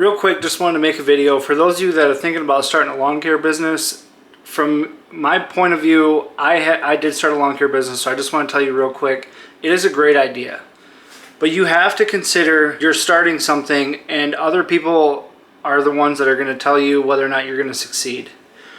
Real quick, just wanted to make a video for those of you that are thinking about starting a lawn care business. From my point of view, I did start a lawn care business, so I just want to tell you real quick, it is a great idea. But you have to consider you're starting something, and other people are the ones that are going to tell you whether or not you're going to succeed.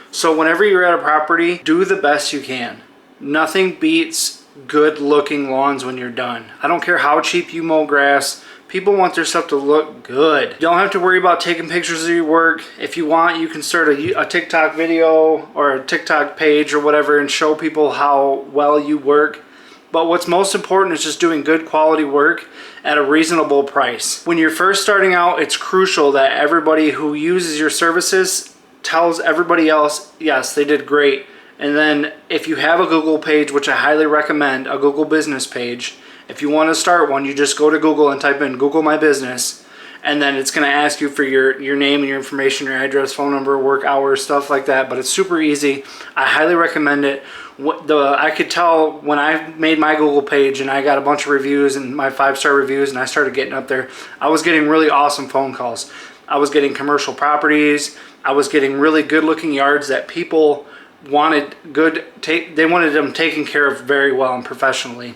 So whenever you're at a property, do the best you can. Nothing beats good looking lawns when you're done. I don't care how cheap you mow grass. People want their stuff to look good. You don't have to worry about taking pictures of your work. If you want, you can start a TikTok video or a TikTok page or whatever and show people how well you work. But what's most important is just doing good quality work at a reasonable price. When you're first starting out, it's crucial that everybody who uses your services tells everybody else, yes, they did great. And then if you have a Google page, which I highly recommend, a Google business page, if you want to start one, you just go to Google and type in Google My Business, and then it's going to ask you for your name and your information, your address, phone number, work hours, stuff like that. But it's super easy. I highly recommend it. I could tell when I made my Google page and I got a bunch of reviews and my 5-star reviews and I started getting up there, I was getting really awesome phone calls. I was getting commercial properties. I was getting really good looking yards that people wanted they wanted them taken care of very well and professionally.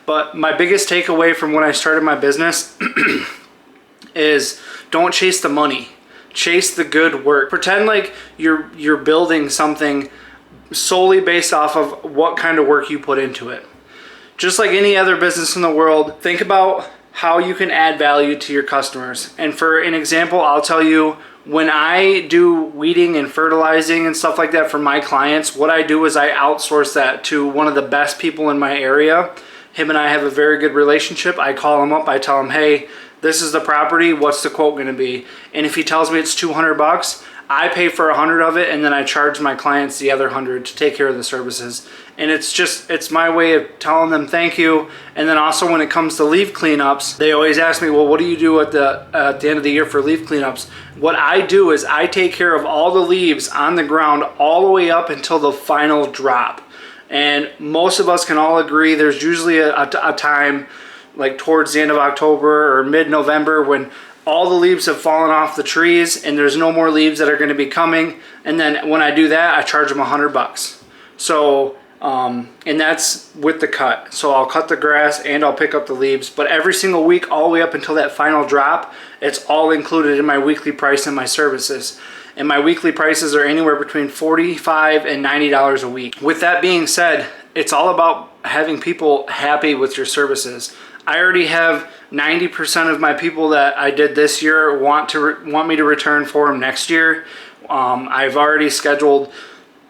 But my biggest takeaway from when I started my business is don't chase the money. Chase the good work. Pretend like you're building something solely based off of what kind of work you put into it. Just like any other business in the world, think about how you can add value to your customers. And for an example, I'll tell you, when I do weeding and fertilizing and stuff like that for my clients, what I do is I outsource that to one of the best people in my area. Him and I have a very good relationship. I call him up, I tell him, hey, this is the property, what's the quote gonna be? And if he tells me it's $200, I pay for 100 of it, and then I charge my clients the other 100 to take care of the services. And it's my way of telling them thank you. And then also when it comes to leaf cleanups, they always ask me, well, what do you do at the end of the year for leaf cleanups? What I do is I take care of all the leaves on the ground all the way up until the final drop. And most of us can all agree there's usually a time like towards the end of October or mid-November when all the leaves have fallen off the trees and there's no more leaves that are going to be coming. And then when I do that, I charge them $100. So, and that's with the cut. So I'll cut the grass and I'll pick up the leaves. But every single week, all the way up until that final drop, it's all included in my weekly price and my services. And my weekly prices are anywhere between $45 and $90 a week. With that being said, it's all about having people happy with your services. I already have 90% of my people that I did this year want me to return for them next year. I've already scheduled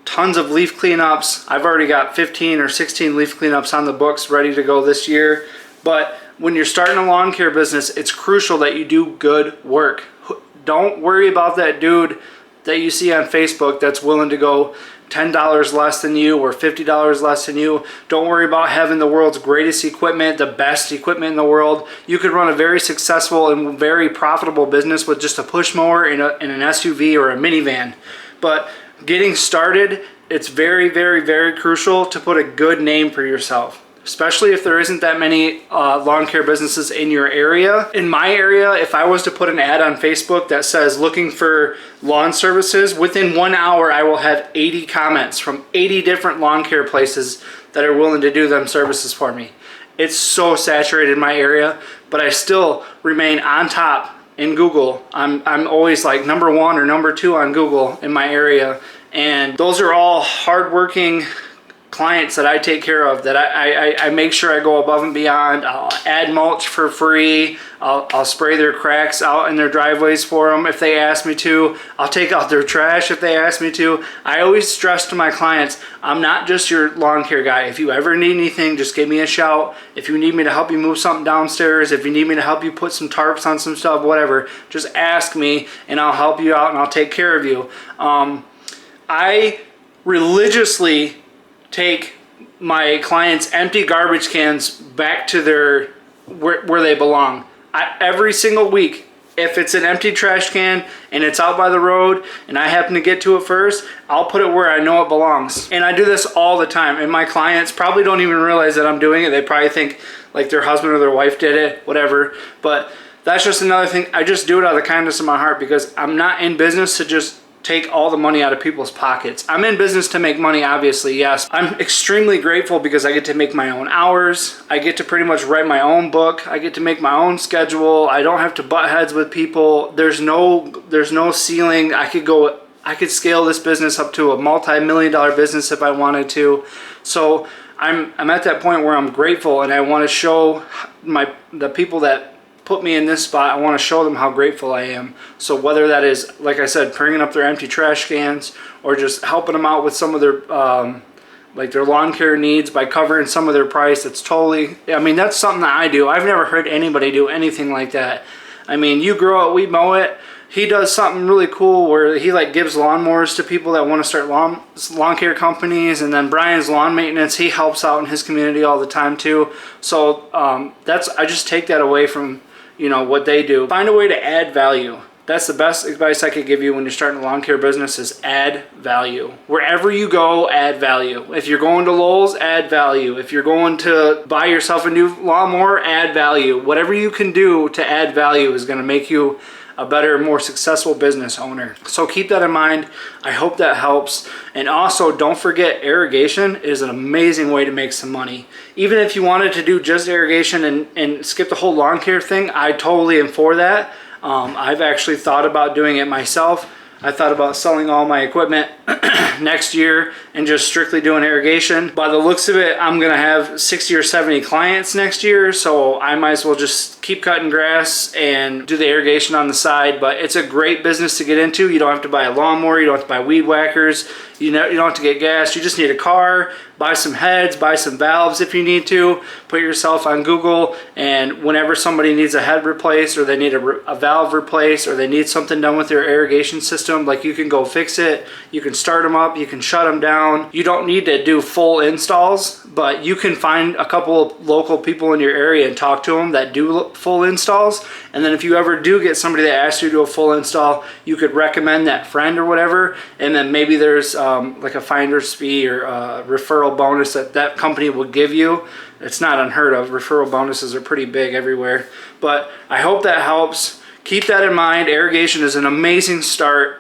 tons of leaf cleanups. I've already got 15 or 16 leaf cleanups on the books ready to go this year. But when you're starting a lawn care business, it's crucial that you do good work. Don't worry about that dude that you see on Facebook that's willing to go $10 less than you or $50 less than you. Don't worry about having the world's greatest equipment, the best equipment in the world. You could run a very successful and very profitable business with just a push mower in an SUV or a minivan. But getting started, it's very, very, very crucial to put a good name for yourself. Especially if there isn't that many lawn care businesses in your area. In my area, if I was to put an ad on Facebook that says looking for lawn services, within 1 hour I will have 80 comments from 80 different lawn care places that are willing to do them services for me. It's so saturated in my area, but I still remain on top in Google. I'm always like number 1 or number 2 on Google in my area, and those are all hardworking clients that I take care of, that I make sure I go above and beyond. I'll add mulch for free. I'll spray their cracks out in their driveways for them if they ask me to. I'll take out their trash if they ask me to. I always stress to my clients, I'm not just your lawn care guy. If you ever need anything, just give me a shout. If you need me to help you move something downstairs, if you need me to help you put some tarps on some stuff, whatever, just ask me and I'll help you out and I'll take care of you. I religiously take my clients' empty garbage cans back to their where they belong. Every single week, if it's an empty trash can and it's out by the road and I happen to get to it first, I'll put it where I know it belongs. And I do this all the time, and my clients probably don't even realize that I'm doing it. They probably think like their husband or their wife did it, whatever. But that's just another thing. I just do it out of the kindness of my heart because I'm not in business to just take all the money out of people's pockets. I'm in business to make money, obviously, yes. I'm extremely grateful because I get to make my own hours. I get to pretty much write my own book. I get to make my own schedule. I don't have to butt heads with people. There's no ceiling. I could scale this business up to a multi-million-dollar business if I wanted to. So I'm at that point where I'm grateful, and I want to show the people that put me in this spot, I want to show them how grateful I am. So whether that is, like I said, bringing up their empty trash cans, or just helping them out with some of their like their lawn care needs by covering some of their price, it's totally, I mean, that's something that I do. I've never heard anybody do anything like that. I mean, you grow it, we mow it. He does something really cool where he like gives lawnmowers to people that want to start lawn care companies, and then Brian's lawn maintenance, he helps out in his community all the time too. So I just take that away from, you know, what they do. Find a way to add value. That's the best advice I could give you when you're starting a lawn care business, is add value. Wherever you go, add value. If you're going to Lowe's, add value. If you're going to buy yourself a new lawnmower, add value. Whatever you can do to add value is going to make you a better, more successful business owner. So keep that in mind. I hope that helps. And also, don't forget, irrigation is an amazing way to make some money. Even if you wanted to do just irrigation and skip the whole lawn care thing, I totally am for that. I've actually thought about doing it myself. I thought about selling all my equipment next year and just strictly doing irrigation. By the looks of it, I'm gonna have 60 or 70 clients next year, so I might as well just keep cutting grass and do the irrigation on the side. But it's a great business to get into. You don't have to buy a lawnmower, you don't have to buy weed whackers, you don't have to get gas. You just need a car, buy some heads, buy some valves if you need to, put yourself on Google, and whenever somebody needs a head replaced, or they need a valve replaced, or they need something done with their irrigation system, like, you can go fix it. You can start them up, you can shut them down. You don't need to do full installs, but you can find a couple of local people in your area and talk to them that do full installs. And then if you ever do get somebody that asks you to do a full install, you could recommend that friend or whatever, and then maybe there's like a finder's fee or a referral bonus that company will give you. It's not unheard of. Referral bonuses are pretty big everywhere. But I hope that helps. Keep that in mind. Irrigation is an amazing start.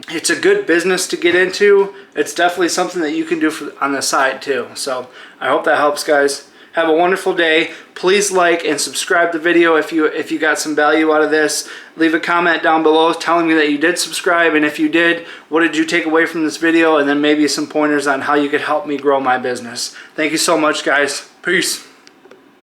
It's a good business to get into. It's definitely something that you can do on the side too. So I hope that helps, guys. Have a wonderful day. Please like and subscribe to the video if you got some value out of this. Leave a comment down below telling me that you did subscribe, and if you did, what did you take away from this video, and then maybe some pointers on how you could help me grow my business. Thank you so much, guys. Peace.